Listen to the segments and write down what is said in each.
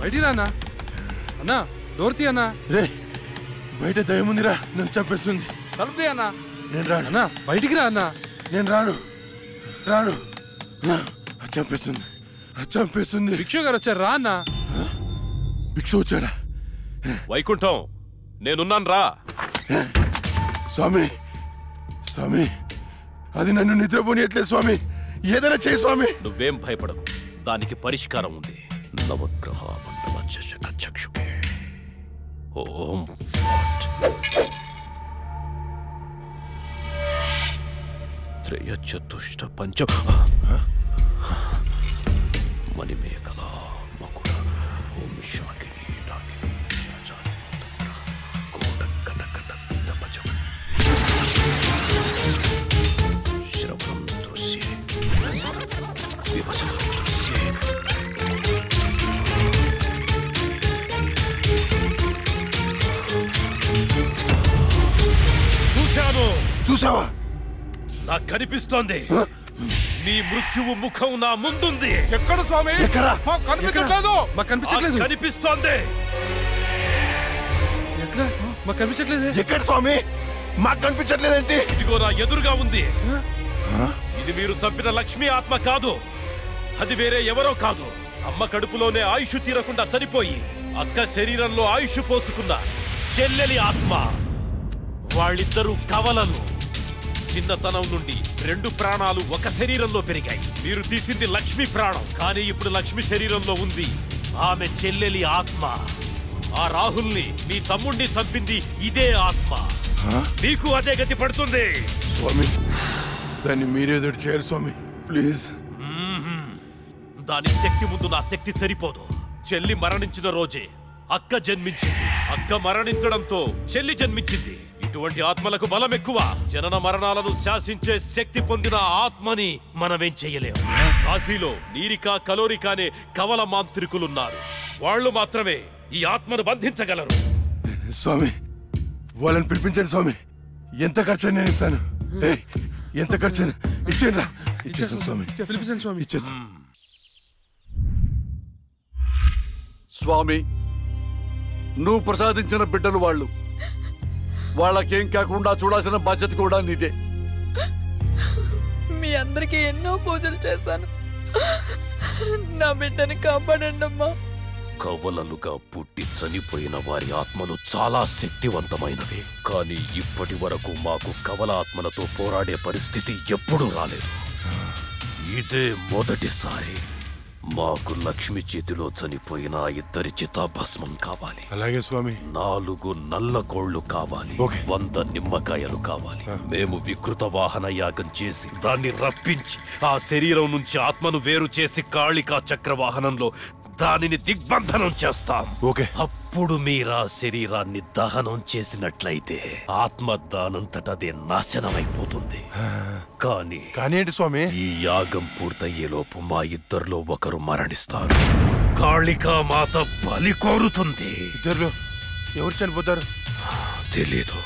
బయటికి రానా అన్నా, డోర్ తీ అన్నా. రే బయట దయముందిరా, నన్ను చంపేస్తుంది. తలుపుతీ అన్నా. నేను రాను అన్నా, బయటికి రా అన్నా. నేను రాను రాను చంపేస్తుంది చంపేస్తుంది. భిక్షు గారు వచ్చారు, రా అన్నా. భిక్ష వచ్చాడా? వైకుంఠం నేనున్నాను రా. స్వామి స్వామి, అది నన్ను నిద్రపోనియట్లేదు స్వామి, ఏదైనా చేయి స్వామి. నువ్వేం భయపడకు, దానికి పరిష్కారం ఉంది. నవగ్రహ మండల చషక చక్షుకే ఓం ఫట్ త్రయ చతుష్ట పంచ మణిమేఖల మకుడ ఓం శాకిని నాగిని శాచాని కోట కటకట తపజం శ్రవణం దృశ్యే వివసనం దృశ్యే. చూసావా? నాకు కనిపిస్తోంది, నీ మృత్యువు ముఖం నా ముందుంది. ఎక్కడ స్వామి? ఎక్కడ? కనిపించట్లేదు. మాకు కనిపించట్లేదు. కనిపిస్తోంది. ఎక్కడ? మాకు కనిపించట్లేదు. ఎక్కడ స్వామి? మాకు కనిపించట్లేదేంటి? ఇదిగో నా ఎదురుగా ఉంది. ఇది మీరు చంపిన లక్ష్మీ ఆత్మ కాదు, అది వేరే ఎవరో కాదు. అమ్మ కడుపులోనే ఆయుష్ తీరకుండా చనిపోయి అక్క శరీరంలో ఆయుష్ పోసుకున్న చెల్లెలి ఆత్మ. వాళ్ళిద్దరూ కవలలు. చిన్నతనం నుండి 2 ప్రాణాలు ఒక శరీరంలో పెరిగాయి. మీరు తీసింది లక్ష్మి ప్రాణం, కానీ ఇప్పుడు లక్ష్మి శరీరంలో ఉంది ఆమె చెల్లెలి ఆత్మ. ఆ రాహుల్ని, మీ తమ్ముణ్ణి చంపింది ఇదే ఆత్మ. మీకు అదే గతి పడుతుంది. స్వామి దాన్ని మీరేదో చేయాలి స్వామి, ప్లీజ్. దాని శక్తి ముందు నా శక్తి సరిపోదు. చెల్లి మరణించిన రోజే అక్క జన్మించింది. అక్క మరణించడంతో చెల్లి జన్మించింది. ఇటువంటి ఆత్మలకు బలం ఎక్కువ. జనన మరణాలను శాసించే శక్తి పొందిన ఆత్మని మనమేం చెయ్యలేము. కాశీలో నీరికా కలోరికా అనే కవల మాంత్రికులున్నారు. వాళ్ళు మాత్రమే ఈ ఆత్మను బంధించగలరు. స్వామి వాళ్ళని పిలిపించండి స్వామి, ఎంత ఖర్చు నేను ఇస్తాను. ఎంత ఖర్చు ఇచ్చేయండి రా. ఇచ్చేసాను స్వామి, పిలిపించండి స్వామి. ఇచ్చేసాను స్వామి. నువ్వు ప్రసాదించిన బిడ్డలు వాళ్ళు, వాళ్ళకేం కాకుండా చూడాల్సిన బాధ్యత కూడా నీదే. మీ అందరికీ ఎన్నో పూజలు చేశాను, నా బిడ్డని కాపాడండి అమ్మా. కవలలుగా పుట్టి చనిపోయిన వారి ఆత్మలు చాలా శక్తివంతమైనవి. కానీ ఇప్పటి వరకు మాకు కవల ఆత్మలతో పోరాడే పరిస్థితి ఎప్పుడూ రాలేదు. ఇదే మొదటిసారి. మాకు లక్ష్మి చేతిలో చనిపోయిన 2 చితాభస్మం కావాలి. అలాగే స్వామి. 4 నల్ల కోళ్లు కావాలి. 100 నిమ్మకాయలు కావాలి. మేము వికృత వాహన యాగం చేసి దాన్ని రప్పించి ఆ శరీరం నుంచి ఆత్మను వేరు చేసి కాళికా చక్రవాహనంలో దానిని దిగ్బంధనం చేస్తాం. అప్పుడు మీరా శరీరాన్ని దహనం చేసినట్లయితే ఆత్మ దానంతటదే నాశనమైపోతుంది. కానీ ఏంటి స్వామి? ఈ యాగం పూర్తయ్యేలోపు మా ఇద్దరిలో ఒకరు మరణిస్తారు. కాళికా మాత బలి కోరుతుంది. ఇద్దరు ఎవరు చనిపోతారు తెలీదు.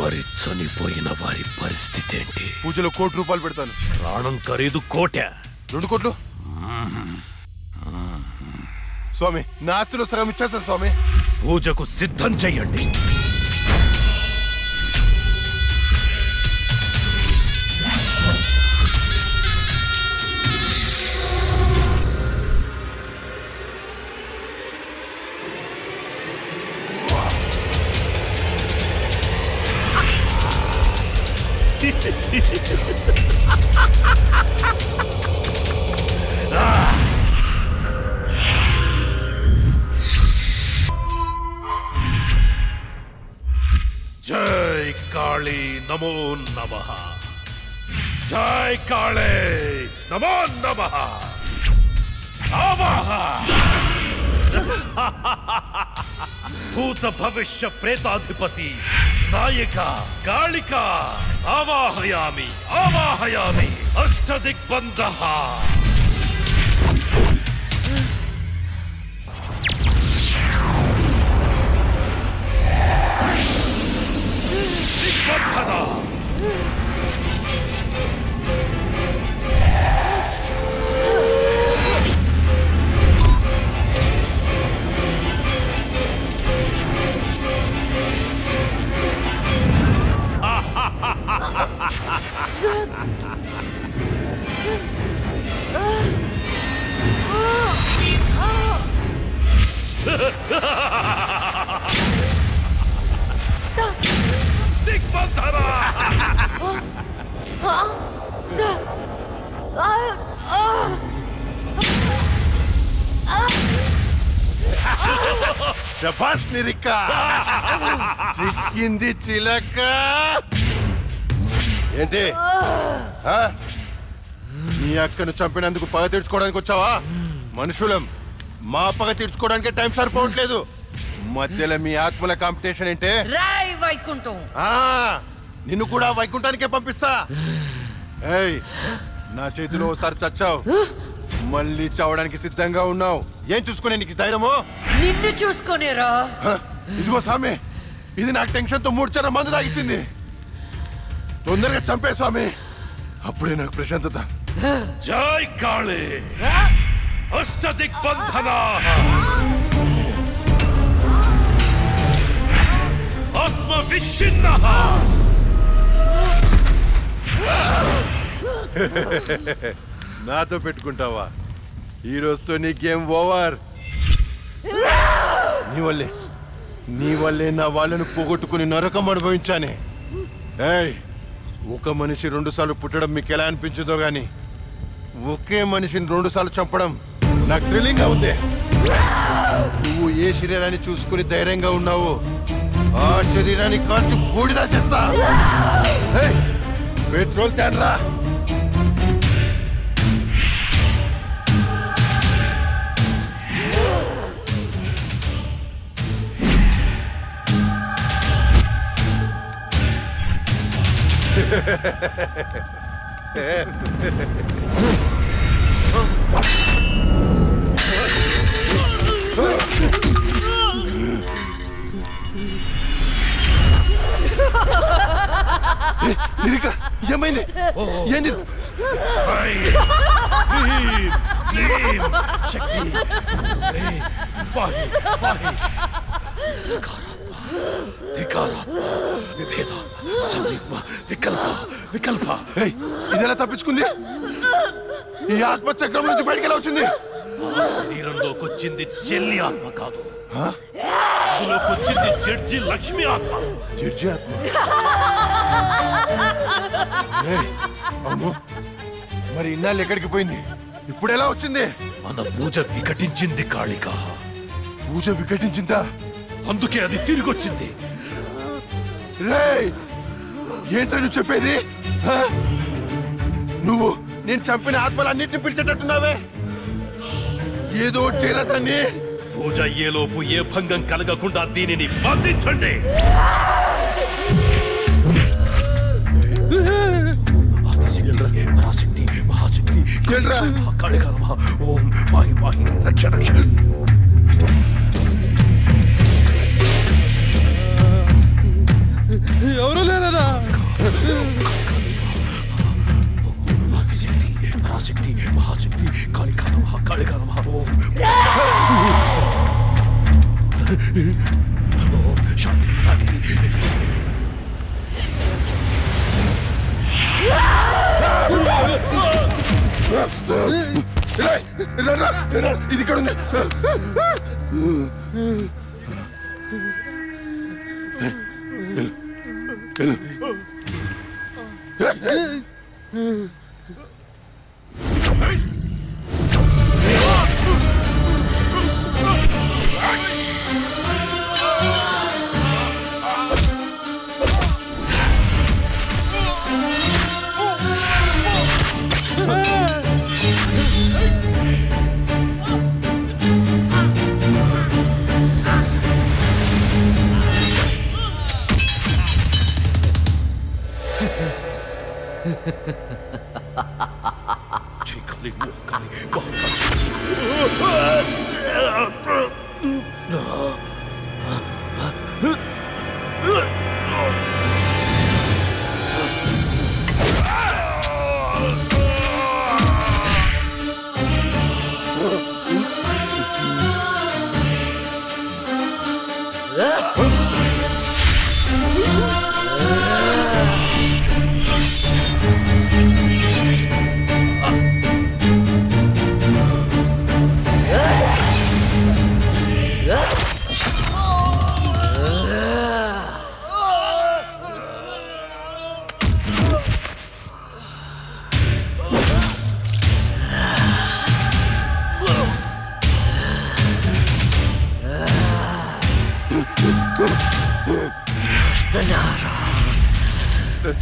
మరి చనిపోయిన వారి పరిస్థితి ఏంటి? పూజలో 1 కోటి రూపాయలు పెడతాను. ప్రాణం ఖరీదు 1 కోటి. 2 కోట్లు స్వామి. నా ఆస్తిలో సగం ఇచ్చేస్తాను స్వామి. పూజకు సిద్ధం చెయ్యండి. జై కాళీ నమో నమః. జై కాళీ నమో నమః. భూత భవిష్య ప్రేతాధిపతి నాయక కాళిక ఆవాహయామి ఆవాహయామి అష్టదిగ్బంధః దిగ్బంధన శభాష్ నిరిక చిక్కింది చిలక ఏంటి నీ అక్కను చంపినందుకు పగ తీర్చుకోవడానికి వచ్చావా? మనుషులం, మా పగ తీర్చుకోవడానికి టైం సరిపోవట్లేదు. మధ్యలో మీ ఆత్మల కాంపిటీషన్ ఏంటే? వైకుంఠం నిన్ను కూడా వైకుంఠానికే పంపిస్తా. ఏయ్, నా చేతిలో ఒకసారి చచ్చావు, మళ్ళీ చావడానికి సిద్ధంగా ఉన్నావు. ఏం చూసుకునే నీకు ధైర్యమో? నిన్ను చూసుకునేరా. ఇదిగో స్వామి, ఇది నాకు టెన్షన్ తో 3 చర మందు తాగిచ్చింది. తొందరగా చంపే స్వామి, అప్పుడే నాకు ప్రశాంతత. జై కాళీ అష్టదిగ్బంధన ఆత్మ విచ్ఛిన్న. నాతో పెట్టుకుంటావా? ఈ రోజుతో నీ గేమ్ ఓవర్. నీ వల్లే నా వాళ్ళను పోగొట్టుకుని నరకం అనుభవించానే. ఏయ్, ఒక మనిషి 2 సార్లు పుట్టడం మీకు ఎలా అనిపించదో గాని ఒకే మనిషిని 2 సార్లు చంపడం నాకు థ్రిల్లింగ్ గా ఉంది. నువ్వు ఏ శరీరాన్ని చూసుకుని ధైర్యంగా ఉన్నావో ఆ శరీరాన్ని కాల్చి బూడిదా చేస్తా. పెట్రోల్ తేనరా. నిరిక, ఏమైంది? ఏంది? శక్తి వికల్ప. ఇదెలా తప్పించుకుంది? ఈ ఆత్మ చక్రం నుంచి బయటికి ఎలా వచ్చింది? శరీరంలోకి వచ్చింది చెల్లి ఆత్మ కాదు, అందులోకి వచ్చింది జడ్జి లక్ష్మి ఆత్మ. జడ్జి ఆత్మ? అమ్మో, మరి ఇన్నాళ్ళు ఎక్కడికి పోయింది? ఇప్పుడు ఎలా వచ్చింది? మన పూజ వికటించింది కాళిక. పూజ వికటించిందా? అందుకే అది తిరిగి వచ్చింది. రేయ్, ఏంట్రా నువ్వు చెప్పేది? నువ్వు నేను చంపిన ఆత్మలన్నింటినీ పిలిచేటట్టున్నావే. ఏదో చేరదాన్ని. పూజ అయ్యేలోపు ఏ భంగం కలగకుండా దీనిని బంధించండి. పరాశక్తి మహాశక్తి కాళికా నమః. ఓం పాహి పాహి రక్ష రక్ష. ఎవరు లేరా? ఆదిశక్తి పరాశక్తి మహాశక్తి కాళికా నమః కాళికా నమః. ఓం శాంతి. ఇది ఇక్కడ ఉంది.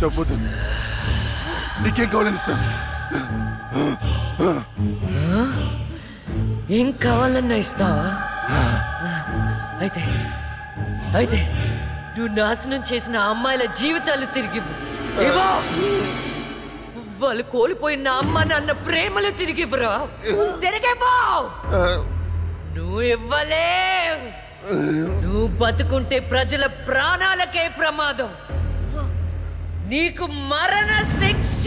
చెప్పొద్దు, నీకేం కావాలని ఇస్తాను. ఏం కావాలన్నా ఇస్తావా? అయితే నువ్వు నాశనం చేసిన అమ్మాయిల జీవితాలు తిరిగి వాళ్ళు కోల్పోయిన అమ్మ నాన్న ప్రేమలు తిరిగివ్వరా? తిరిగిపో. నువ్వు ఇవ్వలే. నువ్వు బతుకుంటే ప్రజల ప్రాణాలకే ప్రమాదం. నీకు మరణ శిక్ష.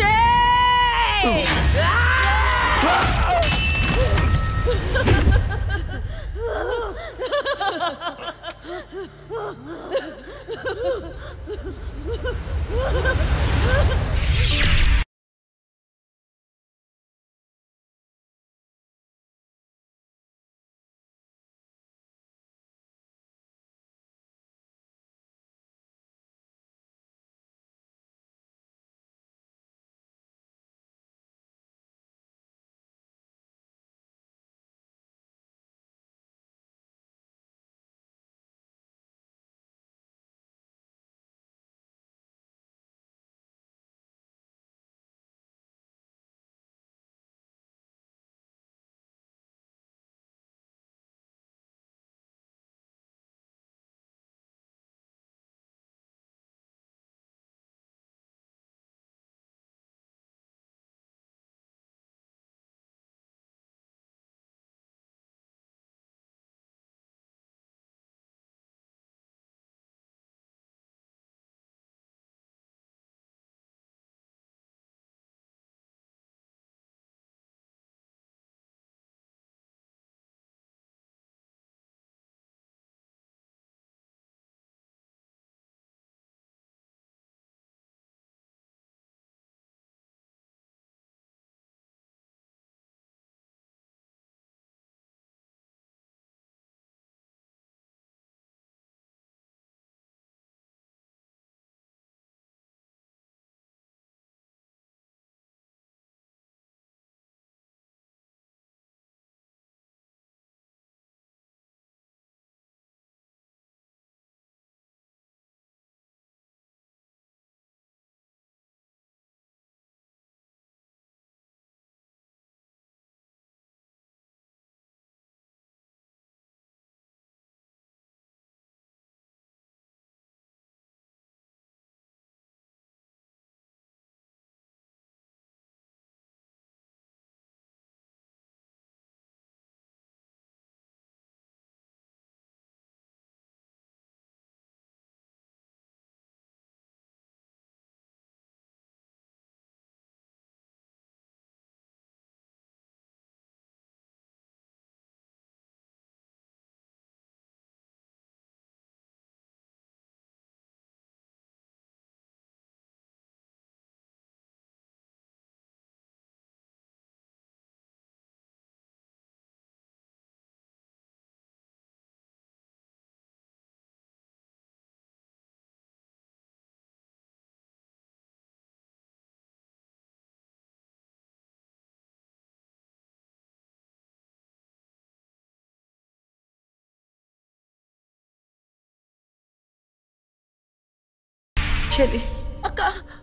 చెల్లి, అక్క,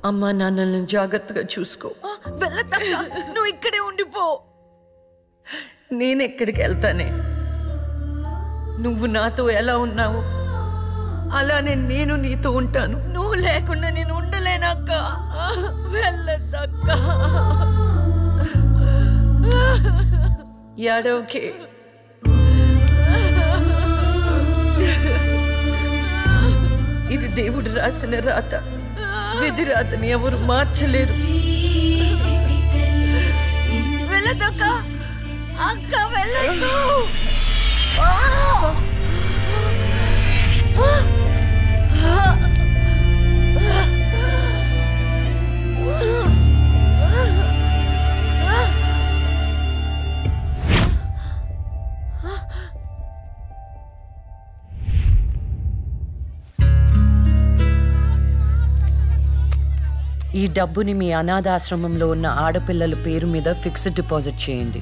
అమ్మా నాన్నలను జాగ్రత్తగా చూసుకో. వెళ్ళదక్క, నువ్వు ఇక్కడే ఉండిపో. నేనెక్కడికి వెళ్తానే? నువ్వు నాతో ఎలా ఉన్నావు అలానే నేను నీతో ఉంటాను. నువ్వు లేకుండా నేను ఉండలేనక్క. వెళ్ళొద్దక్క. ఏడవకే. ఇది దేవుడు రాసిన రాత. విధి రాతని ఎవరు మార్చలేరు. వెళ్ళదక్క. అక్క వెళ్ళదు. ఈ డబ్బుని మీ అనాథాశ్రమంలో ఉన్న ఆడపిల్లల పేరు మీద ఫిక్స్డ్ డిపాజిట్ చేయండి.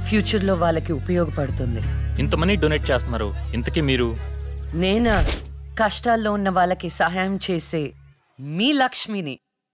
ఫ్యూచర్లో వాళ్ళకి ఉపయోగపడుతుంది. ఇంత మనీ డొనేట్ చేస్తున్నారు, ఇంతకీ మీరు? నేనా? కష్టాల్లో ఉన్న వాళ్ళకి సహాయం చేసే మీ లక్ష్మిని.